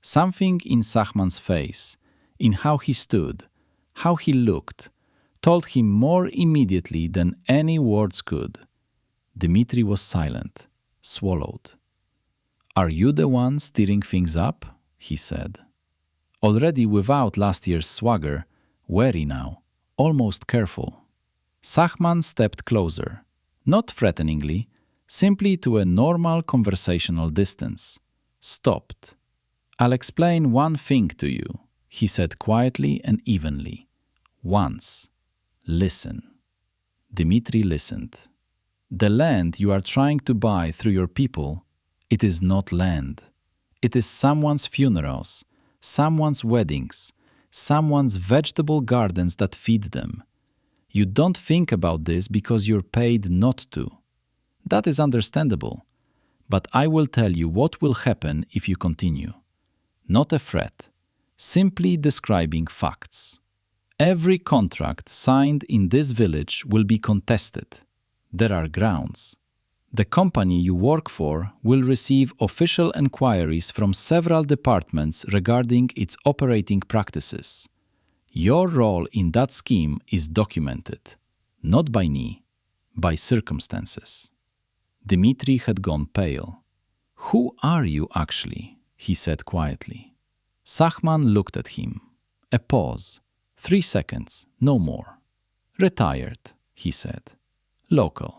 Something in Sachman's face, in how he stood, how he looked, told him more immediately than any words could. Dmitri was silent, swallowed. "Are you the one stirring things up?" he said. Already without last year's swagger, wary now, almost careful. Sachman stepped closer, not threateningly, simply to a normal conversational distance. Stopped. "I'll explain one thing to you," he said quietly and evenly. "Once. Listen." Dmitri listened. "The land you are trying to buy through your people, it is not land. It is someone's funerals, someone's weddings, someone's vegetable gardens that feed them. You don't think about this because you're paid not to. That is understandable. But I will tell you what will happen if you continue. Not a threat, simply describing facts. Every contract signed in this village will be contested. There are grounds. The company you work for will receive official inquiries from several departments regarding its operating practices. Your role in that scheme is documented, not by me, by circumstances." Dmitri had gone pale. "Who are you actually?" he said quietly. Sachman looked at him. A pause. 3 seconds, no more. "Retired," he said. "Local."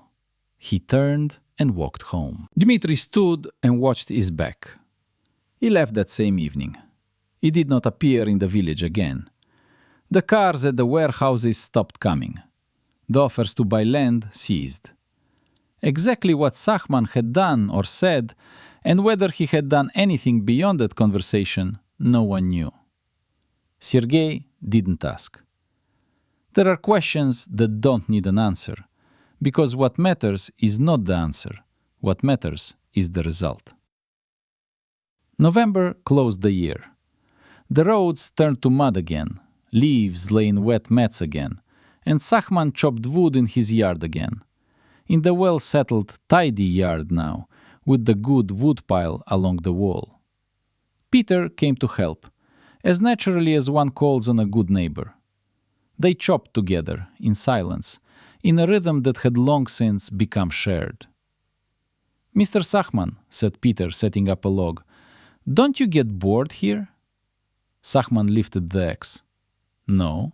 He turned and walked home. Dmitri stood and watched his back. He left that same evening. He did not appear in the village again. The cars at the warehouses stopped coming. The offers to buy land ceased. Exactly what Sachman had done or said, and whether he had done anything beyond that conversation, no one knew. Sergei didn't ask. There are questions that don't need an answer, because what matters is not the answer. What matters is the result. November closed the year. The roads turned to mud again, leaves lay in wet mats again, and Sachman chopped wood in his yard again. In the well-settled, tidy yard now, with the good woodpile along the wall. Peter came to help, as naturally as one calls on a good neighbor. They chopped together, in silence, in a rhythm that had long since become shared. "Mr. Sachman," said Peter, setting up a log, "don't you get bored here?" Sachman lifted the axe. "No."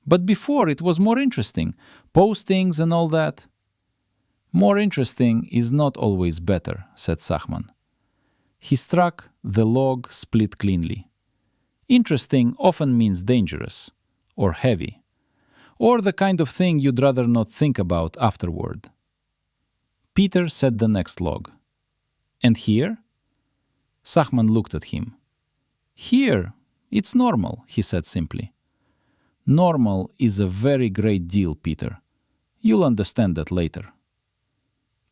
"But before it was more interesting, postings and all that." "More interesting is not always better," said Sachman. He struck, the log split cleanly. Interesting often means dangerous, or heavy, or the kind of thing you'd rather not think about afterward. Peter set the next log. "And here?" Sachman looked at him. "Here, it's normal," he said simply. "Normal is a very great deal, Peter. You'll understand that later."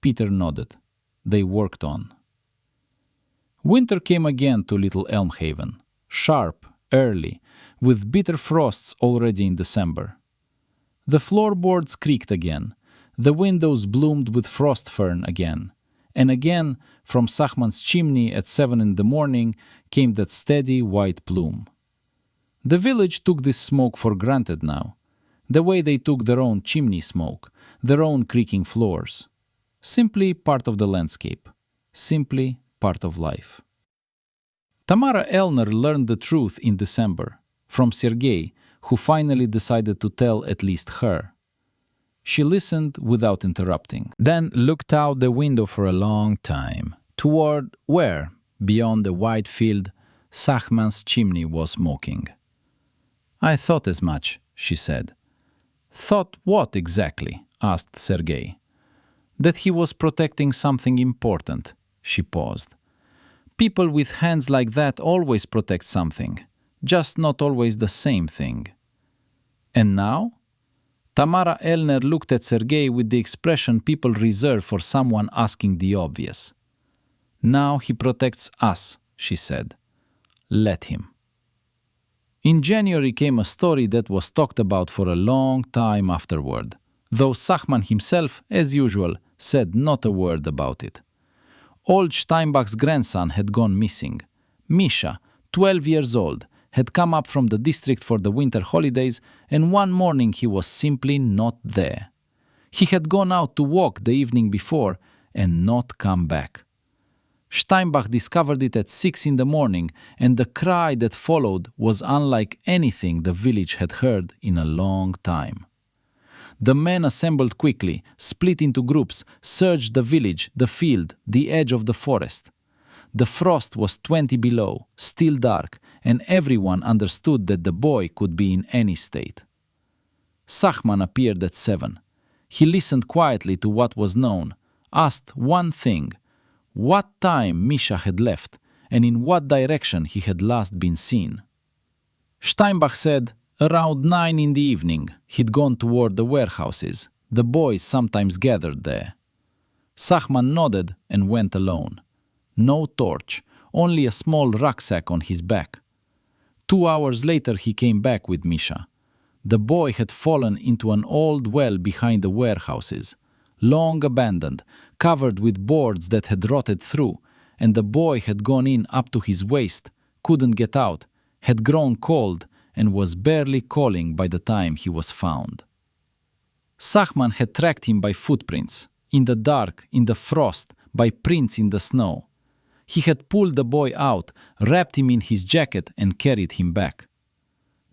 Peter nodded. They worked on. Winter came again to Little Elmhaven, sharp, early, with bitter frosts already in December. The floorboards creaked again, the windows bloomed with frost fern again, and again, from Sachman's chimney at 7 in the morning, came that steady white plume. The village took this smoke for granted now, the way they took their own chimney smoke, their own creaking floors. Simply part of the landscape, simply part of life. Tamara Elner learned the truth in December, from Sergei, who finally decided to tell at least her. She listened without interrupting, then looked out the window for a long time, toward where, beyond the wide field, Sachman's chimney was smoking. "I thought as much," she said. "Thought what exactly?" asked Sergei. "That he was protecting something important." She paused. "People with hands like that always protect something, just not always the same thing." "And now?" Tamara Elner looked at Sergei with the expression people reserve for someone asking the obvious. "Now he protects us," she said. "Let him." In January came a story that was talked about for a long time afterward, though Sachman himself, as usual, said not a word about it. Old Steinbach's grandson had gone missing. Misha, 12 years old, had come up from the district for the winter holidays, and one morning he was simply not there. He had gone out to walk the evening before and not come back. Steinbach discovered it at 6 in the morning, and the cry that followed was unlike anything the village had heard in a long time. The men assembled quickly, split into groups, searched the village, the field, the edge of the forest. The frost was 20 below, still dark, and everyone understood that the boy could be in any state. Sachman appeared at 7. He listened quietly to what was known, asked one thing: what time Misha had left, and in what direction he had last been seen. Steinbach said, around 9 in the evening, he'd gone toward the warehouses. The boys sometimes gathered there. Sachman nodded and went alone. No torch, only a small rucksack on his back. 2 hours later he came back with Misha. The boy had fallen into an old well behind the warehouses, long abandoned, covered with boards that had rotted through, and the boy had gone in up to his waist, couldn't get out, had grown cold, and was barely calling by the time he was found. Sachman had tracked him by footprints, in the dark, in the frost, by prints in the snow. He had pulled the boy out, wrapped him in his jacket, and carried him back.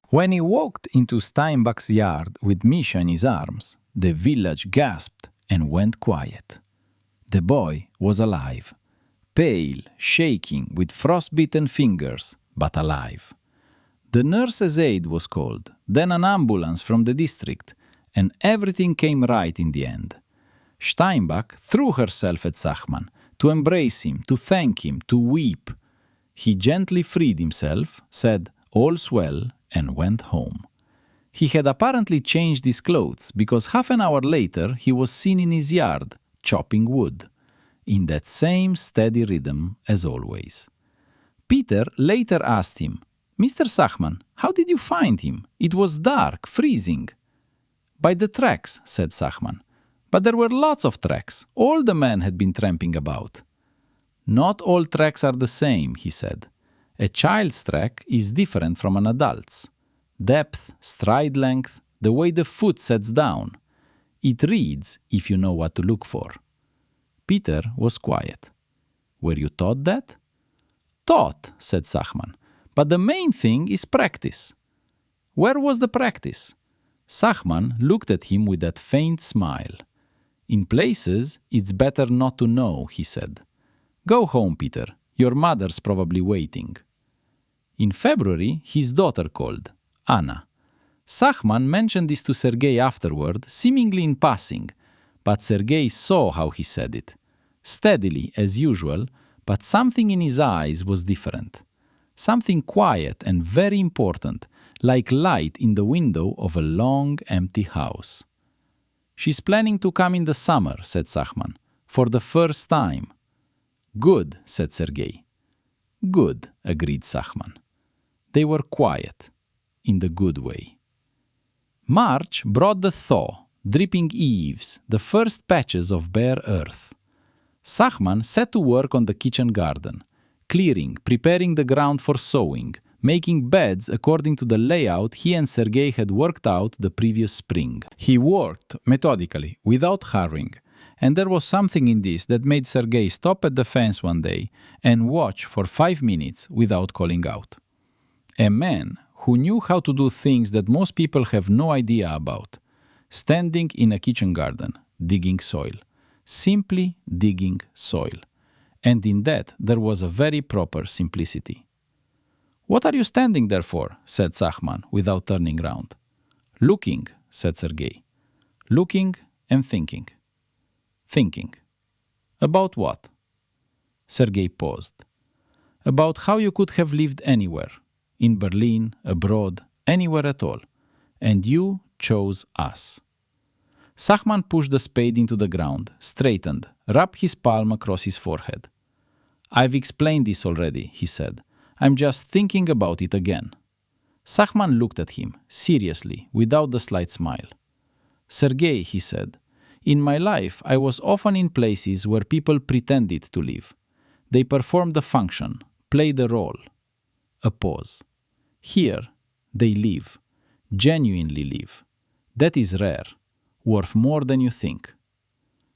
When he walked into Steinbach's yard with Misha in his arms, the village gasped and went quiet. The boy was alive, pale, shaking, with frostbitten fingers, but alive. The nurse's aide was called, then an ambulance from the district, and everything came right in the end. Steinbach threw herself at Sachman, to embrace him, to thank him, to weep. He gently freed himself, said, "All's well," and went home. He had apparently changed his clothes, because half an hour later he was seen in his yard, chopping wood, in that same steady rhythm as always. Peter later asked him, "Mr. Sachman, how did you find him? It was dark, freezing." By the tracks, said Sachman. But there were lots of tracks. All the men had been tramping about. Not all tracks are the same, he said. A child's track is different from an adult's. Depth, stride length, the way the foot sets down. It reads if you know what to look for. Peter was quiet. Were you taught that? Taught, said Sachman. But the main thing is practice. Where was the practice? Sachman looked at him with that faint smile. In places, it's better not to know, he said. Go home, Peter. Your mother's probably waiting. In February, his daughter called, Anna. Sachman mentioned this to Sergei afterward, seemingly in passing, but Sergei saw how he said it. Steadily, as usual, but something in his eyes was different. Something quiet and very important, like light in the window of a long, empty house. She's planning to come in the summer, said Sachman, for the first time. Good, said Sergei. Good, agreed Sachman. They were quiet, in the good way. March brought the thaw, dripping eaves, the first patches of bare earth. Sachman set to work on the kitchen garden, clearing, preparing the ground for sowing, making beds according to the layout he and Sergei had worked out the previous spring. He worked methodically, without hurrying, and there was something in this that made Sergei stop at the fence one day and watch for 5 minutes without calling out. A man who knew how to do things that most people have no idea about, standing in a kitchen garden, digging soil, simply digging soil. And in that there was a very proper simplicity. What are you standing there for? Said Sachman, without turning round. Looking, said Sergei. Looking and thinking. Thinking. About what? Sergei paused. About how you could have lived anywhere. In Berlin, abroad, anywhere at all. And you chose us. Sachman pushed the spade into the ground, straightened, rubbed his palm across his forehead. I've explained this already, he said. I'm just thinking about it again. Sachman looked at him, seriously, without the slight smile. Sergei, he said, in my life I was often in places where people pretended to live. They performed the function, played the role. A pause. Here, they live, genuinely live. That is rare, worth more than you think.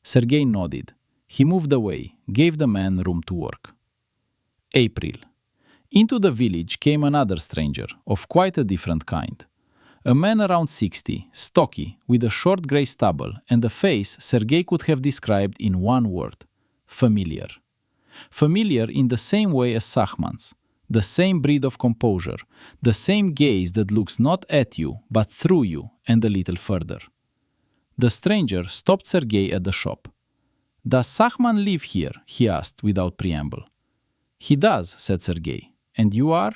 Sergei nodded. He moved away, gave the man room to work. April. Into the village came another stranger, of quite a different kind. A man around 60, stocky, with a short grey stubble and a face Sergei could have described in one word: familiar. Familiar in the same way as Sachman's, the same breed of composure, the same gaze that looks not at you, but through you and a little further. The stranger stopped Sergei at the shop. Does Sachman live here? He asked without preamble. He does, said Sergei. And you are?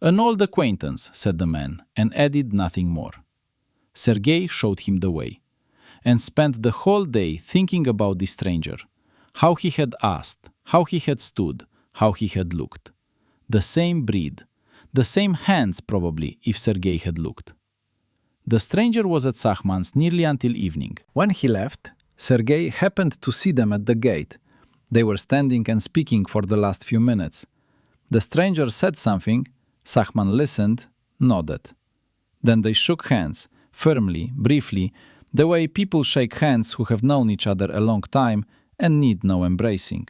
An old acquaintance, said the man, and added nothing more. Sergei showed him the way, and spent the whole day thinking about this stranger, how he had asked, how he had stood, how he had looked. The same breed, the same hands probably if Sergei had looked. The stranger was at Sachman's nearly until evening. When he left, Sergei happened to see them at the gate. They were standing and speaking for the last few minutes. The stranger said something, Sachman listened, nodded. Then they shook hands, firmly, briefly, the way people shake hands who have known each other a long time and need no embracing.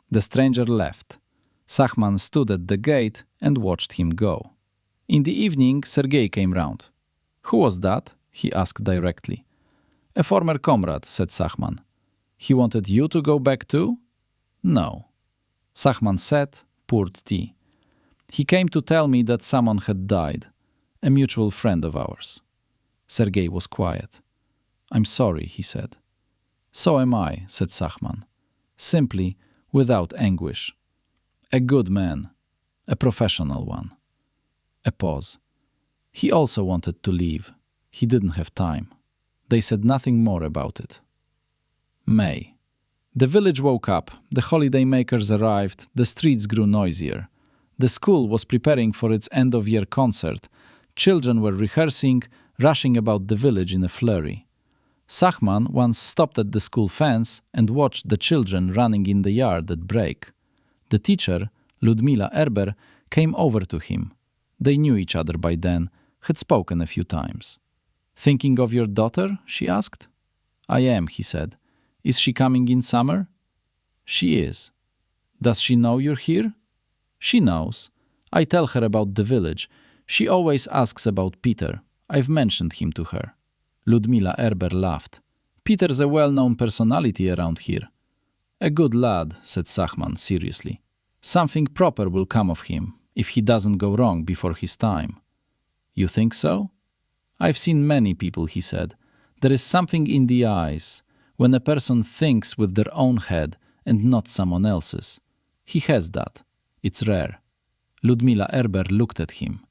The stranger left. Sachman stood at the gate and watched him go. In the evening, Sergei came round. Who was that? He asked directly. A former comrade, said Sachman. He wanted you to go back too? No. Sachman sat, poured tea. He came to tell me that someone had died, a mutual friend of ours. Sergei was quiet. I'm sorry, he said. So am I, said Sachman, simply, without anguish. A good man, a professional one. A pause. He also wanted to leave. He didn't have time. They said nothing more about it. May. The village woke up, the holiday makers arrived, the streets grew noisier. The school was preparing for its end-of-year concert. Children were rehearsing, rushing about the village in a flurry. Sachman once stopped at the school fence and watched the children running in the yard at break. The teacher, Ludmila Erber, came over to him. They knew each other by then, had spoken a few times. "Thinking of your daughter?" she asked. "I am," he said. "Is she coming in summer?" "She is." "Does she know you're here?" "She knows. I tell her about the village. She always asks about Peter. I've mentioned him to her." Ludmila Erber laughed. "Peter's a well-known personality around here." "A good lad," said Sachman seriously. "Something proper will come of him, if he doesn't go wrong before his time." "You think so?" "I've seen many people," he said. "There is something in the eyes, when a person thinks with their own head and not someone else's. He has that. It's rare." Ludmila Erber looked at him.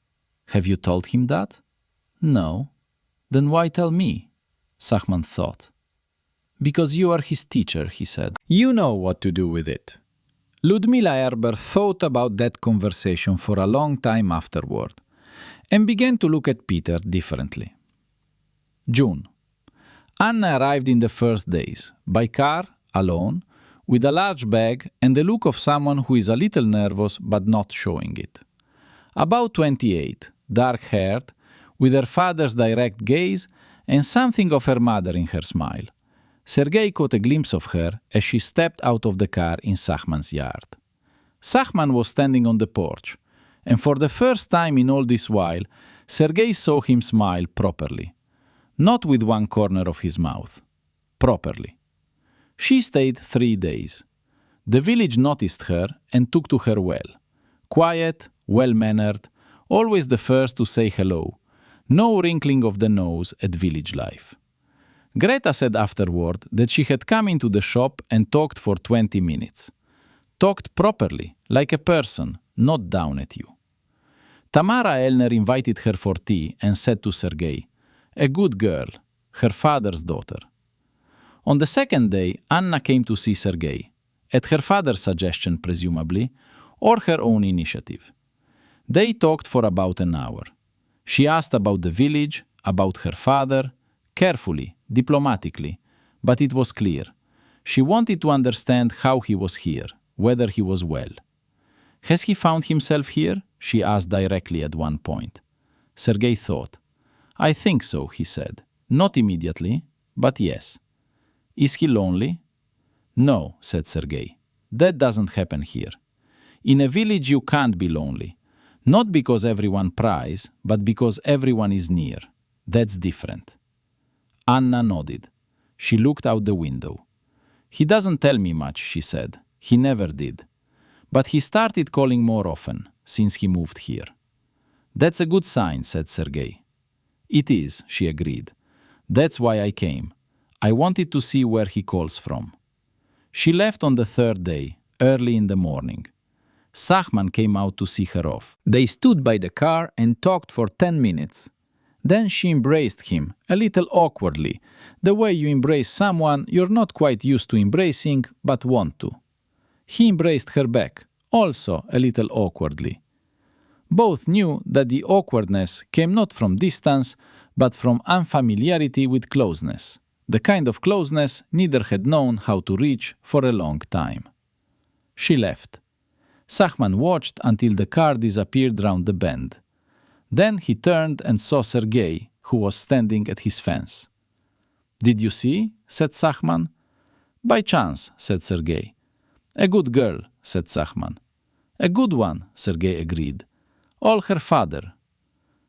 "Have you told him that?" "No." "Then why tell me?" Sachman thought. "Because you are his teacher," he said. "You know what to do with it." Ludmila Erber thought about that conversation for a long time afterward and began to look at Peter differently. June. Anna arrived in the first days, by car, alone, with a large bag and the look of someone who is a little nervous but not showing it. About 28, dark-haired, with her father's direct gaze and something of her mother in her smile. Sergei caught a glimpse of her as she stepped out of the car in Sachman's yard. Sachman was standing on the porch, and for the first time in all this while, Sergei saw him smile properly. Not with one corner of his mouth. Properly. She stayed 3 days. The village noticed her and took to her well. Quiet, well-mannered, always the first to say hello. No wrinkling of the nose at village life. Greta said afterward that she had come into the shop and talked for 20 minutes. Talked properly, like a person, not down at you. Tamara Elner invited her for tea and said to Sergei, "A good girl, her father's daughter." On the second day, Anna came to see Sergei, at her father's suggestion presumably, or her own initiative. They talked for about an hour. She asked about the village, about her father, carefully, diplomatically, but it was clear. She wanted to understand how he was here, whether he was well. "Has he found himself here?" she asked directly at one point. Sergei thought. "I think so," he said. "Not immediately, but yes." "Is he lonely?" "No," said Sergei. "That doesn't happen here. In a village you can't be lonely. Not because everyone pries, but because everyone is near. That's different." Anna nodded. She looked out the window. "He doesn't tell me much," she said. "He never did. But he started calling more often, since he moved here." "That's a good sign," said Sergei. "It is," she agreed. "That's why I came. I wanted to see where he calls from." She left on the third day, early in the morning. Sachman came out to see her off. They stood by the car and talked for 10 minutes. Then she embraced him, a little awkwardly, the way you embrace someone you're not quite used to embracing but want to. He embraced her back, also a little awkwardly. Both knew that the awkwardness came not from distance, but from unfamiliarity with closeness, the kind of closeness neither had known how to reach for a long time. She left. Sachman watched until the car disappeared round the bend. Then he turned and saw Sergei, who was standing at his fence. "Did you see?" said Sachman. "By chance," said Sergei. "A good girl," said Sachman. "A good one," Sergei agreed. "All her father."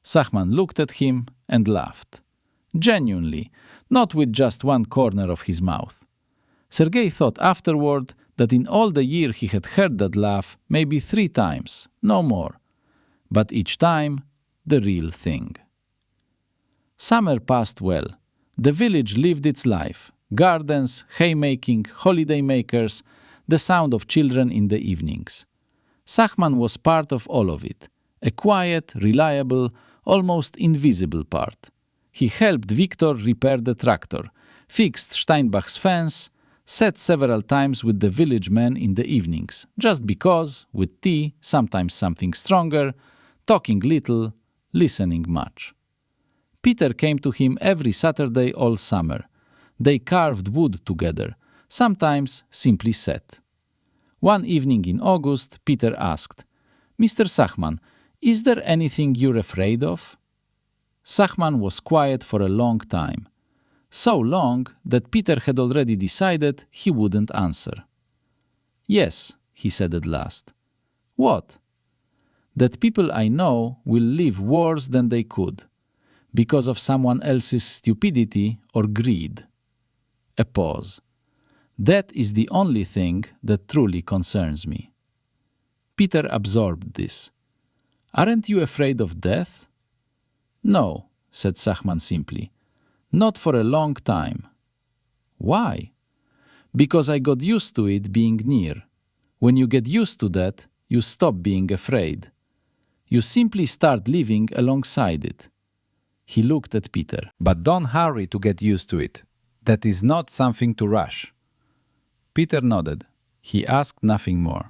Sachman looked at him and laughed. Genuinely, not with just one corner of his mouth. Sergei thought afterward that in all the year he had heard that laugh maybe 3 times, no more. But each time, the real thing. Summer passed well. The village lived its life. Gardens, haymaking, holiday makers, the sound of children in the evenings. Sachman was part of all of it, a quiet, reliable, almost invisible part. He helped Victor repair the tractor, fixed Steinbach's fence, sat several times with the village men in the evenings, just because, with tea, sometimes something stronger, talking little, listening much. Peter came to him every Saturday all summer. They carved wood together, sometimes simply sat. One evening in August, Peter asked, "Mr. Sachman, is there anything you're afraid of?" Sachman was quiet for a long time. So long that Peter had already decided he wouldn't answer. "Yes," he said at last. "What?" "That people I know will live worse than they could, because of someone else's stupidity or greed." A pause. "That is the only thing that truly concerns me." Peter absorbed this. "Aren't you afraid of death?" "No," said Sachman simply. "Not for a long time." "Why?" "Because I got used to it being near. When you get used to that, you stop being afraid. You simply start living alongside it." He looked at Peter. But don't hurry to get used to it. That is not something to rush. Peter nodded. He asked nothing more.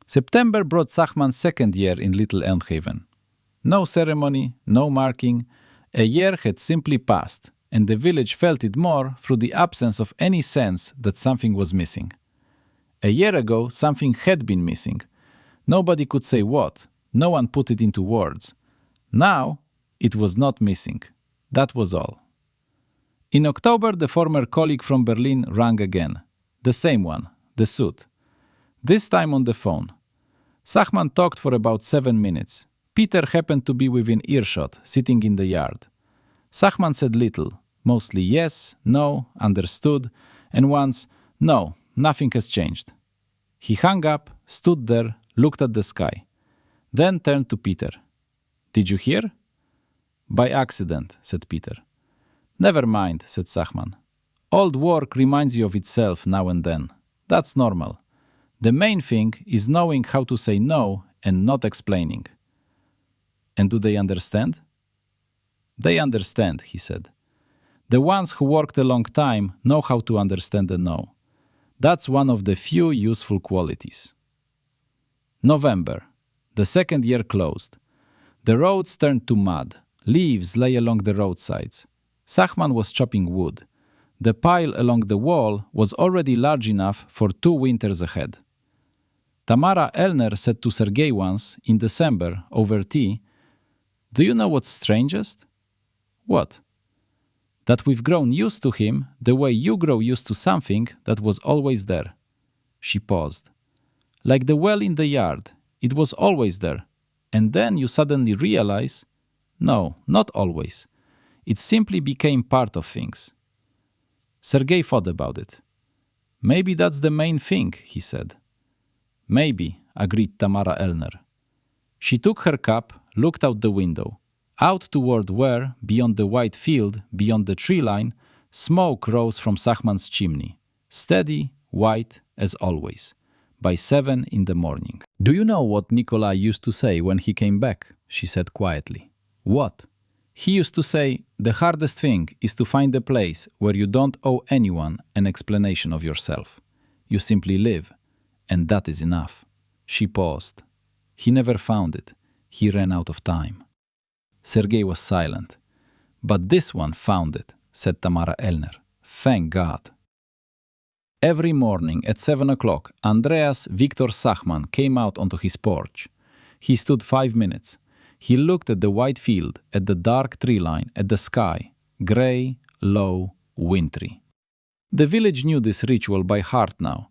September brought Sachman's second year in Little Elmhaven. No ceremony, no marking. A year had simply passed, and the village felt it more through the absence of any sense that something was missing. A year ago, something had been missing. Nobody could say what. No one put it into words. Now, it was not missing. That was all. In October, the former colleague from Berlin rang again. The same one, the suit. This time on the phone. Sachman talked for about 7 minutes. Peter happened to be within earshot, sitting in the yard. Sachman said little, mostly yes, no, understood, and once, no, nothing has changed. He hung up, stood there, looked at the sky. Then turned to Peter. "Did you hear?" "By accident," said Peter. "Never mind," said Sachman. "Old work reminds you of itself now and then. That's normal. The main thing is knowing how to say no and not explaining." "And do they understand?" "They understand," he said. "The ones who worked a long time know how to understand a no. That's one of the few useful qualities." November. The second year closed. The roads turned to mud. Leaves lay along the roadsides. Sachman was chopping wood. The pile along the wall was already large enough for 2 winters ahead. Tamara Elner said to Sergei once, in December, over tea, "Do you know what's strangest?" "What?" "That we've grown used to him the way you grow used to something that was always there." She paused. "Like the well in the yard. It was always there. And then you suddenly realize, no, not always. It simply became part of things." Sergei thought about it. "Maybe that's the main thing," he said. "Maybe," agreed Tamara Elner. She took her cup, looked out the window. Out toward where, beyond the white field, beyond the tree line, smoke rose from Sachman's chimney. Steady, white, as always. By 7 in the morning. "Do you know what Nikolai used to say when he came back?" she said quietly. "What?" "He used to say, the hardest thing is to find a place where you don't owe anyone an explanation of yourself. You simply live, and that is enough." She paused. "He never found it. He ran out of time." Sergei was silent. "But this one found it," said Tamara Elner. "Thank God." Every morning at 7 o'clock, Andreas Viktor Sachman came out onto his porch. He stood 5 minutes. He looked at the white field, at the dark tree line, at the sky, grey, low, wintry. The village knew this ritual by heart now.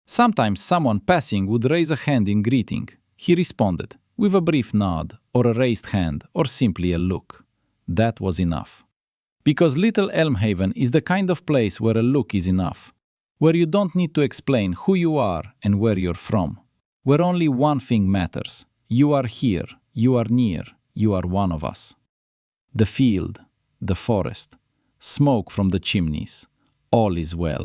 Sometimes someone passing would raise a hand in greeting. He responded, with a brief nod, or a raised hand, or simply a look. That was enough. Because Little Elmhaven is the kind of place where a look is enough. Where you don't need to explain who you are and where you're from. Where only one thing matters. You are here, you are near, you are one of us. The field, the forest, smoke from the chimneys, all is well.